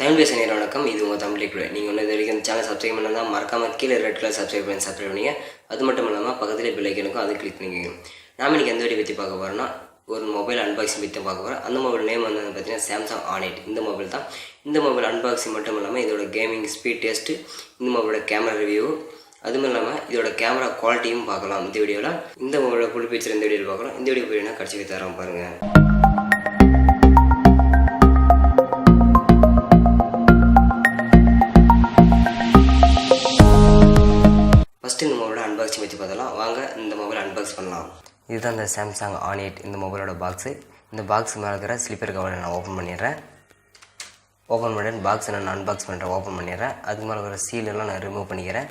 தமிழ் பேச நேரம் வணக்கம். இது உங்கள் தமிழ் லிக்விட். நீங்கள் ஒன்று இது வரைக்கும் இந்த சேனல் சப்ஸ்கிரைப் பண்ணால் மறக்காமல் கீழே ரெட் கலர் சப்ஸ்கிரைப் பண்ணிங்க. அது மட்டும் இல்லாமல் பக்கத்தில் பெல் ஐக்கனுக்கும் அதை கிளிக் பண்ணிக்கோங்க. நாம் இன்றைக்கி எந்த வீடியோ பற்றி பார்க்க போகிறோம்னா ஒரு மொபைல் அன்பாக்சிங் பற்றி பார்க்க போகிறோம். அந்த மொபைல் நேம் வந்து பார்த்தீங்கன்னா Samsung On8. இந்த மொபைல் தான். இந்த மொபைல் அன்பாக்சிங் மட்டும் இல்லாமல் இதோட கேமிங் ஸ்பீட் டெஸ்ட்டு, இந்த மொபைலோட கேமரா ரிவ்யூ, அதுவும் இல்லாமல் இதோட கேமரா குவாலிட்டியும் பார்க்கலாம். இந்த வீடியோவில் இந்த மொபைலோட ஃபுல் ஃபீச்சர் இந்த வீடியோவில் பார்க்கலாம். இந்த வீடியோ போய் கடைசி தரோம் பாருங்கள். ஃபஸ்ட்டு இந்த மொபைலோட அன்பாக்சிங் வச்சு பார்த்தலாம். வாங்க இந்த மொபைல் அன்பாக்ஸ் பண்ணலாம். இதுதான் இந்த Samsung On8 இந்த மொபைலோட பாக்ஸு. இந்த பாக்ஸ் மேலே இருக்கிற ஸ்லிப்பர் கவரை நான் ஓப்பன் பண்ணிடுறேன். ஓப்பன் பண்ணிட்டு பாக்ஸை நான் அன்பாக்ஸ் பண்ணுறேன். ஓப்பன் பண்ணிடுறேன். அதுக்கு மேலே இருக்கிற சீலெல்லாம் நான் ரிமூவ் பண்ணிக்கிறேன்.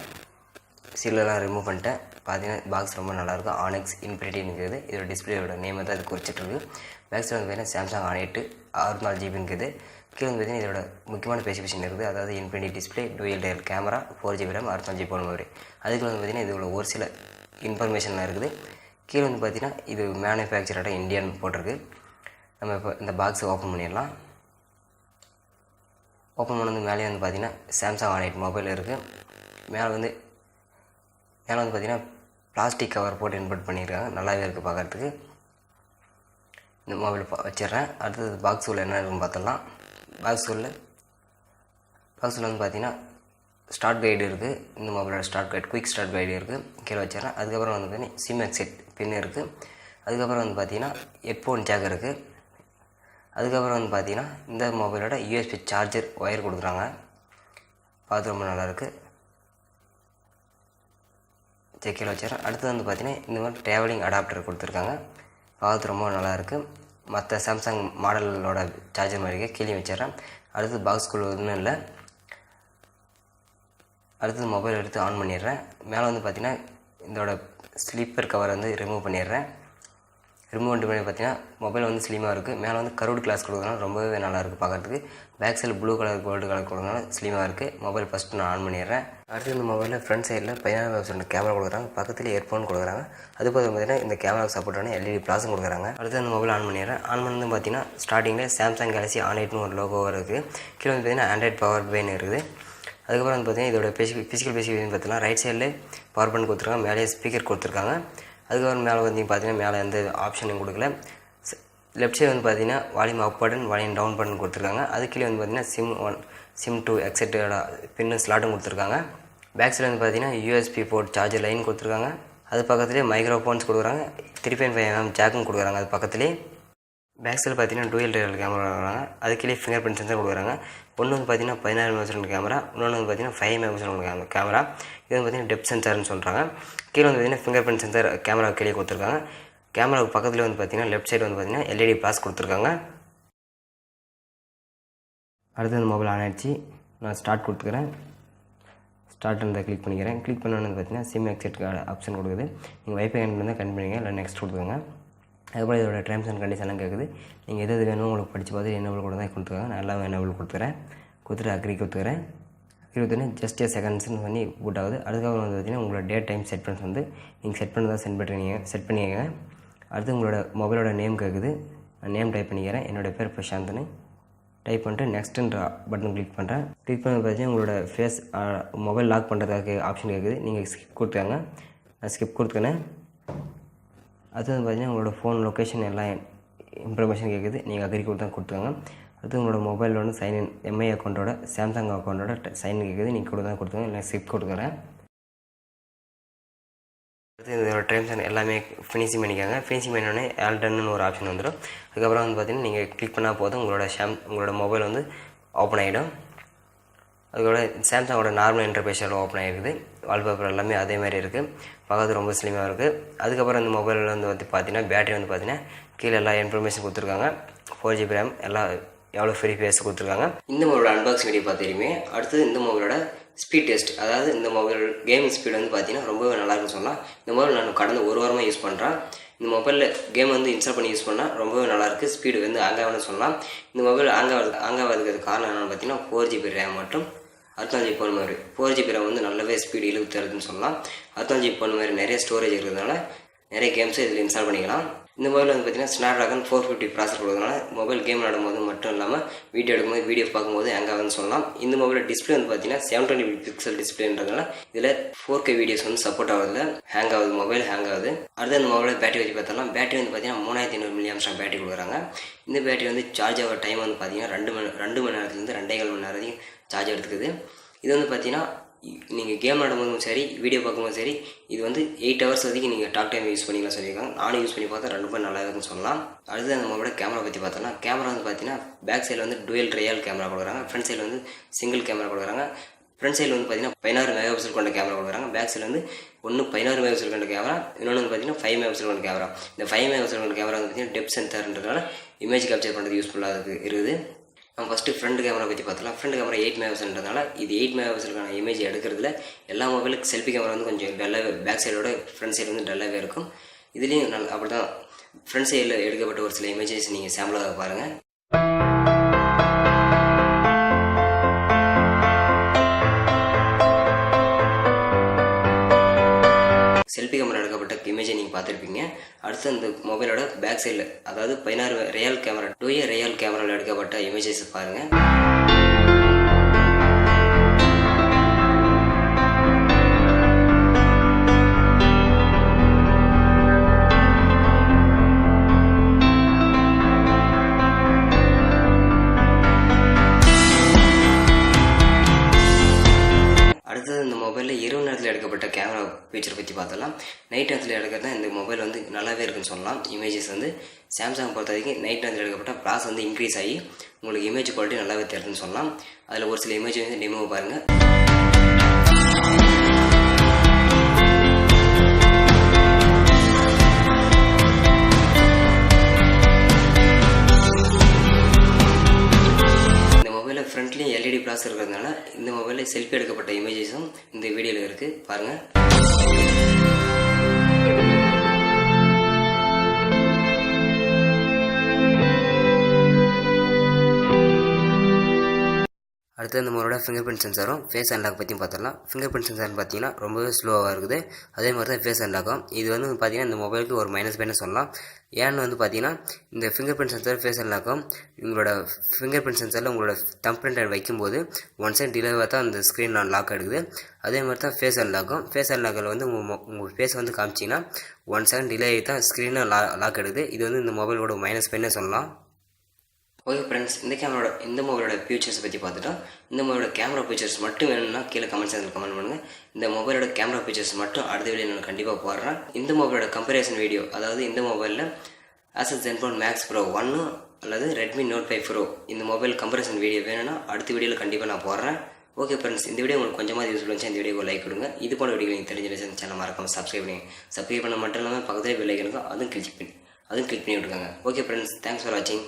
சீலெல்லாம் ரிமூவ் பண்ணிட்டேன். பார்த்தீங்கன்னா பாக்ஸ் ரொம்ப நல்லாயிருக்கும். Onyx இன்ஃபினிட்டின்னு இருக்குது. இதோட டிஸ்பிளேயோட நேம் தான் இது குறிச்சிட்ருக்கு. பேக்ஸில் வந்து பார்த்தீங்கன்னா Samsung On8 64GB இருக்குது. கீழே வந்து பார்த்தீங்கன்னா இதோட முக்கியமான ஸ்பெசிஃபிகேஷன் இருக்குது. அதாவது infinity display, dual dial camera, 4GB RAM, 64GB memory. அதுக்கு வந்து பார்த்தீங்கன்னா இதோட ஒரு சில இன்ஃபர்மேஷன்லாம் இருக்குது. கீழே வந்து பார்த்தீங்கன்னா இது மேனுஃபேக்சரோட இந்தியன் போட்டிருக்கு. நம்ம இப்போ இந்த பாக்ஸை ஓப்பன் பண்ணிடலாம். ஓப்பன் பண்ணது மேலே வந்து பார்த்தீங்கன்னா Samsung On8 மொபைல் இருக்குது. மேலே வந்து பார்த்தீங்கன்னா பிளாஸ்டிக் கவர் போட்டு இன்புட் பண்ணியிருக்காங்க. நல்லாவே இருக்குது பார்க்குறதுக்கு. இந்த மொபைல் வச்சிடுறேன். அடுத்தது பாக்ஸ் உள்ள என்ன இருக்குன்னு பார்த்தலாம். பாக்ஸில் வந்து பார்த்தீங்கன்னா ஸ்டார்ட் கைடு இருக்குது. இந்த மொபைலோட start guide, quick start guide இருக்குது. கீழே வச்சிடறேன். அதுக்கப்புறம் வந்து பார்த்தீங்கன்னா சிம் எக்ஸெட் பின் இருக்குது. அதுக்கப்புறம் வந்து பார்த்தீங்கன்னா ஹெட்ஃபோன் ஜாக் இருக்குது. அதுக்கப்புறம் வந்து பார்த்தீங்கன்னா இந்த மொபைலோட USB சார்ஜர் ஒயர் கொடுக்குறாங்க. பார்த்து ரொம்ப நல்லாயிருக்கு. கீழே வச்சிடறேன். அடுத்து வந்து பார்த்தீங்கன்னா இந்த மாதிரி ட்ராவலிங் அடாப்டர் கொடுத்துருக்காங்க. பார்த்து ரொம்ப நல்லாயிருக்கு. மற்ற சாம்சங் மாடலோட சார்ஜர் மாதிரிக்கே கீழே வச்சிடறேன். அடுத்தது பாக்ஸ்குள்ளே ஒன்றும் இல்லை. அடுத்தது மொபைல் எடுத்து ஆன் பண்ணிடுறேன். மேலே வந்து பார்த்தீங்கன்னா இதோட ஸ்லீப்பர் கவர் வந்து ரிமூவ் பண்ணிடுறேன். ரிமூவ் பண்ணி பார்த்தீங்கன்னா மொபைல் வந்து ஸ்லிமாக இருக்குது. மேலே வந்து கர்வ்டு கிளாஸ் கொடுக்குறதுனால ரொம்பவே நல்லாயிருக்கு பார்க்குறதுக்கு. பேக் சைடில் ப்ளூ கலர், கோல்டு கலர் கொடுக்குறதுனால ஸ்லிமாக இருக்குது. மொபைல் ஃபஸ்ட்டு நான் ஆன் பண்ணிடுறேன். அடுத்து இந்த மொபைலில் ஃப்ரண்ட் சைடில் 16 கேமரா கொடுக்குறாங்க. பக்கத்தில் இயர்ஃபோன் கொடுக்குறாங்க. அதுக்கு பார்த்தீங்கன்னா இந்த கேமராவுக்கு சப்போர்ட்டான LED ப்ளாஸும் கொடுக்குறாங்க. அடுத்து அந்த மொபைல் ஆன் பண்ணிடுறேன். ஆன் பண்ணது பார்த்தீங்கன்னா ஸ்டார்டிங்கில் Samsung Galaxy On8 ஒரு லோகோ இருக்குது. கீழே வந்து பார்த்தீங்கன்னா Android பவர் பட்டன் இருக்குது. அதுக்கப்புறம் வந்து பார்த்தீங்கன்னா இதோட ஃபிசிக்கல் ஸ்பெசிஃபிகேஷன் பார்த்தீங்கன்னா ரைட் சைடில் பவர் பட்டன் கொடுத்துருக்காங்க. மேலே ஸ்பீக்கர் கொடுத்துருக்காங்க. அதுக்கப்புறம் மேலே வந்து பார்த்தீங்கன்னா மேலே எந்த ஆப்ஷனும் கொடுக்கல. லெஃப்ட் சைடு வந்து பார்த்தீங்கன்னா volume up button, volume down button கொடுத்துருக்காங்க. அது கீழே வந்து பார்த்தீங்கன்னா SIM 1, SIM 2 எக்ஸெட்டோட பின்னு ஸ்லாட்டும் கொடுத்துருக்காங்க. பேக் சைடு வந்து பார்த்தீங்கன்னா USB போர்ட் சார்ஜர் லைன் கொடுத்துருக்காங்க. அது பக்கத்துலேயே மைக்ரோஃபோன்ஸ் கொடுக்குறாங்க. 3.5mm ஜாக்கும் கொடுக்குறாங்க. அது பக்கத்துலேயே பேக் சைடில் பார்த்தீங்கன்னா டூயல் டயல் கேமரா கொடுக்குறாங்க. அது கீழே ஃபிங்கர் பிரிண்ட் சென்சர் கொடுக்குறாங்க. ஒன்று வந்து பார்த்தீங்கன்னா 16mm கேமரா, இன்னொன்று வந்து பார்த்தீங்கன்னா 5mm கேமரா. இது வந்து பார்த்தீங்கன்னா டெப்த் சென்சார்னு சொல்கிறாங்க. கீழே வந்து பார்த்தீங்கன்னா ஃபிங்கர் பிரிண்ட் சென்சர் கேமரா கீழே கொடுத்துருக்காங்க. கேமராவுக்கு பக்கத்தில் வந்து பார்த்தீங்கன்னா லெஃப்ட் சைடு வந்து பார்த்தீங்கன்னா LED ப்ளாஸ் கொடுத்துருக்காங்க. அடுத்து இந்த மொபைல் ஆன் ஆகிடுச்சு. நான் ஸ்டார்ட் கொடுத்துக்கிறேன். ஸ்டார்ட்ன்றதை கிளிக் பண்ணிக்கிறேன். கிளிக் பண்ணோன்னு பார்த்தீங்கன்னா சிம் எக்ஸெட் ஆப்ஷன் கொடுக்குது. நீங்கள் வைஃபை கனெக்ட் பண்ணால் கனெக்ட் பண்ணிங்க, இல்லை நெக்ஸ்ட் கொடுத்துக்கோங்க. அதுக்கப்புறம் இதோட டேர்ம்ஸ் அண்ட் கண்டிஷன்லாம் கேட்குது. நீங்கள் எது வேணும் உங்களுக்கு படித்து பார்த்து என்னபிள் கூட தான் கொடுத்துருக்காங்க. நான் எல்லாம் என்னபிள் கொடுத்துக்கிறேன். அக்ரி கொடுத்துக்கிறேன். கொடுத்துன்னு ஜஸ்ட் செகண்ட்ஸ்னு பண்ணி பூட் ஆகுது. அதுக்கப்புறம் வந்து பார்த்தீங்கன்னா உங்களோட டேட் டைம் செட் பண்ணி வந்து நீங்கள் செட் பண்ணி தான் செட் பண்ணிக்கங்க. அடுத்து உங்களோட மொபைலோட நேம் கேட்குது. நான் நேம் டைப் பண்ணிக்கிறேன். என்னோடய பேர் பிரசாந்த்னு டைப் பண்ணிட்டு நெக்ஸ்ட்டுன்ற பட்டன் கிளிக் பண்ணுறேன். கிளிக் பண்ணி பார்த்தீங்கன்னா உங்களோட ஃபேஸ் மொபைல் லாக் பண்ணுறதுக்கு ஆப்ஷன் கேட்குது. நீங்கள் ஸ்கிப் கொடுத்துக்காங்க. நான் ஸ்கிப் கொடுத்துக்கினேன். அது வந்து பார்த்தீங்கன்னா உங்களோட ஃபோன் லொக்கேஷன் எல்லாம் இன்ஃபர்மேஷன் கேட்குது. நீங்கள் அக்ரி கொடுத்துக்காங்க. அடுத்து உங்களோட மொபைலில் வந்து சைன்இன் MI அக்கௌண்ட்டோட சாம்சங் அக்கௌண்ட்டோட சைன் கேட்குது. நீங்கள் கொடுத்துங்க. இல்லை ஸ்கிப் கொடுக்குறேன். அடுத்து இதோட டைம்ஸ் எல்லாமே ஃபினிஷிங் பண்ணிக்காங்க. ஃபினிஷிங் பண்ணினோடனே ஆல்டன்னு ஒரு ஆப்ஷன் வந்துடும். அதுக்கப்புறம் வந்து பார்த்தீங்கன்னா நீங்கள் கிளிக் பண்ணால் போதும் உங்களோட மொபைல் வந்து ஓப்பன் ஆகிடும். அதுக்கோட சாம்சங்கோட நார்மல் இன்டர்ஃபேஸில் ஓப்பன் ஆகிருக்குது. வால்பேப்பர் எல்லாமே அதே மாதிரி இருக்குது. பார்க்கறது ரொம்ப ஸ்லிமாக இருக்குது. அதுக்கப்புறம் இந்த மொபைலில் வந்து பார்த்தீங்கன்னா பேட்டரி வந்து பார்த்தீங்கன்னா கீழே எல்லா இன்ஃபர்மேஷன் கொடுத்துருக்காங்க. 4GB RAM, எல்லாம் எவ்வளோ ஃப்ரீ ஃபேஸ் கொடுத்துருக்காங்க. இந்த மொபைலோட அன்பாக்சிங் வீடியோ பார்த்துருமே. அடுத்தது இந்த மொபைலோட ஸ்பீட் டெஸ்ட், அதாவது இந்த மொபைல் கேமிங் ஸ்பீடு வந்து பார்த்தீங்கன்னா ரொம்பவே நல்லாயிருக்குன்னு சொல்லலாம். இந்த மொபைல் நான் கடந்த ஒரு வாரமாக யூஸ் பண்ணுறேன். இந்த மொபைலில் கேம் வந்து இன்ஸ்டால் பண்ணி யூஸ் பண்ணால் ரொம்பவே நல்லாயிருக்கு. ஸ்பீடு வந்து ஆகாதுன்னு சொல்லலாம். இந்த மொபைல் ஆகாவதுக்கு காரணம் என்னென்னு பார்த்தீங்கன்னா 4GB RAM மற்றும் 64GB மெமரி. 4GB RAM வந்து நல்லாவே ஸ்பீடு இழுத்துறதுன்னு சொல்லலாம். 64GB மெமரி நிறைய ஸ்டோரேஜ் இருக்கிறதுனால நிறைய கேம்ஸை இதில் இன்ஸ்டால் பண்ணிக்கலாம். இந்த மொபைல் வந்து பார்த்தீங்கன்னா Snapdragon 450 ப்ராசஸர் கொடுக்கறதுனால மொபைல் கேம் விளையாடும்போது மட்டும் இல்லாமல் வீடியோ எடுக்கும்போது வீடியோ பார்க்கும்போது ஹேங் ஆகுதுன்னு சொல்லலாம். இந்த மொபைலோட டிஸ்பிளே வந்து பார்த்தீங்கன்னா 720 பிக்சல் டிஸ்பிளேன்றதுனால இதில் 4K வீடியோஸ் வந்து சப்போர்ட் ஆகுதுல ஹேங் ஆகுது, மொபைல் ஹேங் ஆகுது. அடுத்து அந்த மொபைலோட பேட்டரி வச்சு பார்த்தோம்னா பேட்டரி வந்து பார்த்தீங்கன்னா 3500 mAh பேட்டரி கொடுக்குறாங்க. இந்த பேட்டரி வந்து சார்ஜ் ஆகிற டைம் வந்து பார்த்தீங்கன்னா 2 மணி நேரத்துலேருந்து 2.25 மணி நேரம் வரைக்கும் சார்ஜ் எடுத்துக்குது. இது வந்து பார்த்தீங்கன்னா நீங்கள் கேம் ஆடும்போதும் சரி வீடியோ பார்க்கும்போது சரி இது வந்து 8 hours வரைக்கும் நீங்கள் டாக் டைம் யூஸ் பண்ணிக்கலாம் சொல்லியிருக்காங்க. நானும் யூஸ் பண்ணி பார்த்தா ரொம்ப நல்லா இருக்குன்னு சொல்லலாம். அடுத்து அந்த மொபைலோட கேமரா பற்றி பார்த்தோம்னா கேமரா வந்து பார்த்தீங்கன்னா பேக் சைடில் வந்து டுவெல் ரியல் கேமரா கொடுக்குறாங்க, ஃப்ரண்ட் சைடில் வந்து சிங்கிள் கேமரா கொடுக்குறாங்க. ஃப்ரண்ட் சைடில் வந்து பார்த்தீங்கன்னா 16 மெகாபிக்சல் கொண்ட கேமரா கொடுக்குறாங்க. பேக் சைடில் வந்து ஒன்று 16 மெகாபிக்சல் கொண்ட கேமரா, இன்னொன்று வந்து பார்த்தீங்கன்னா 5 மெகாபிக்சல் கொண்ட கேமரா. இந்த 5 மெகாபிக்சல் கொண்ட கேமரா வந்து பார்த்தீங்கன்னா டெப்த் சென்சார்ன்றதுனால இமேஜ் கேப்சர் பண்ணுறது யூஸ்ஃபுல்லாக இருக்குது. நம்ம ஃபஸ்ட்டு ஃப்ரண்ட் கேமரா பற்றி பார்த்தலாம். ஃப்ரண்ட் கேமரா 8 மெகாபிக்சல்ன்றதுனால இது 8 மெகாபிக்சலுக்கான இமேஜ் எடுக்கிறதுல எல்லா மொபைலுக்கு செல்ஃபி கேமரா வந்து கொஞ்சம் டல்லாகவே பேக் சைடோட ஃப்ரண்ட் சைடு வந்து டல்லாகவே இருக்கும். இதுலேயும் அப்படி தான் ஃப்ரண்ட் சைடில் எடுக்கப்பட்ட ஒரு சில இமேஜஸ் நீங்கள் சாம்பிளாக பாருங்கள். செல்ஃபி கேமரா எடுக்கப்பட்ட இமேஜை நீங்கள் பார்த்துருப்பீங்க. அடுத்து அந்த மொபைலோட பேக் சைடில் அதாவது 16 ரியல் கேமரா ரியல் கேமராவில் எடுக்கப்பட்ட இமேஜஸ் பாருங்கள். அடுத்தது இந்த மொபைலில் இரவு நேரத்தில் எடுக்கப்பட்ட கேமரா ஃபீச்சர் பற்றி பார்த்தலாம். நைட் நேரத்தில் எடுக்கிறது தான் இந்த மொபைல் வந்து நல்லாவே இருக்குன்னு சொல்லலாம். இமேஜஸ் வந்து சாம்சங் பொறுத்த வரைக்கும் நைட் நேரத்தில் எடுக்கப்பட்ட ப்ராஸ் வந்து இன்க்ரீஸ் ஆகி உங்களுக்கு இமேஜ் குவாலிட்டி நல்லாவே தெரியுதுன்னு சொல்லலாம். அதில் ஒரு சில இமேஜ் வந்து டெமோ பாருங்கள். ஃப்ரண்ட்லேயும் எல்இடி ப்ளாஸ் இருக்கிறதுனால இந்த மொபைலில் செல்ஃபி எடுக்கப்பட்ட இமேஜஸும் இந்த வீடியோவில் இருக்குது பாருங்கள். அடுத்து இந்த மொபைலோட ஃபிங்கர் பிரிண்ட் சென்சாரும் ஃபேஸ் அன்லாக் பற்றியும் பார்த்துடலாம். ஃபிங்கர் பிரிண்ட் சென்சார்னு பார்த்தீங்கன்னா ரொம்பவே ஸ்லோவாக இருக்குது. அதே மாதிரி தான் ஃபேஸ் அன்லாக்கும். இது வந்து பார்த்தீங்கன்னா இந்த மொபைலுக்கு ஒரு மைனஸ் பாயிண்ட் சொல்லலாம். ஏன்னு வந்து பார்த்தீங்கன்னா இந்த ஃபிங்கர் பிரிண்ட் சென்சார் ஃபேஸ் அன்லாக்கும் உங்களோட ஃபிங்கர் பிரிண்ட் சென்சாரில் உங்களோட தம்ப் பிரிண்ட் வைக்கும்போது ஒன் சைட் டிலேவாக தான் அந்த ஸ்க்ரீன் லாக் எடுக்குது. அதே மாதிரி தான் ஃபேஸ் அன்லாக்கும். ஃபேஸ் அன்லாக்கில் வந்து உங்கள் ஃபேஸ் வந்து காமிச்சிங்கன்னா 1 செகண்ட் டிலே ஆகி தான் ஸ்க்ரீனை லாக் எடுக்குது. இது வந்து இந்த மொபைலோட மைனஸ் பாயிண்ட்னே சொல்லலாம். ஓகே ஃப்ரெண்ட்ஸ், இந்த மொபைலோட ஃபீச்சர்ஸ் பற்றி பார்த்துட்டோம். இந்த மொபைலோட கேமரா ஃபீச்சர்ஸ் மட்டும் வேணும்னா கீழே கமெண்ட் செக்ஷனில் கமெண்ட் பண்ணுங்கள். இந்த மொபைலோட கேமரா ஃபீச்சர்ஸ் மட்டும் அடுத்த வீடியோ நான் கண்டிப்பாக போடுறேன். இந்த மொபைலோட கம்பேரிசன் வீடியோ, அதாவது இந்த மொபைலில் Asus ZenFone Max Pro 1 அல்லது Redmi Note 5 Pro இந்த மொபைல் கம்பேரிசன் வீடியோ வேணும்னா அடுத்த வீடியோவில் கண்டிப்பாக நான் போடுறேன். ஓகே ஃப்ரெண்ட்ஸ், இந்த வீடியோ உங்களுக்கு கொஞ்சமாக யூஸ்ஃபுல் இருந்துச்சு. இந்த வீடியோக்கு லைக் கொடுங்க. இது போன வீடியோ நீங்கள் தெரிஞ்சிருச்சு சேனல் மறக்காம சப்ஸ்கிரைப் பண்ணுங்க. சப்ஸ்கிரைப் பண்ண மட்டும் இல்லாமல் பக்கத்தில் பெல் ஐக்கன் இருக்கும், அதுவும் கிளிக் பண்ணி விட்டுருக்காங்க. ஓகே ஃப்ரெண்ட்ஸ், தேங்க்ஸ் ஃபார் வாட்சிங்.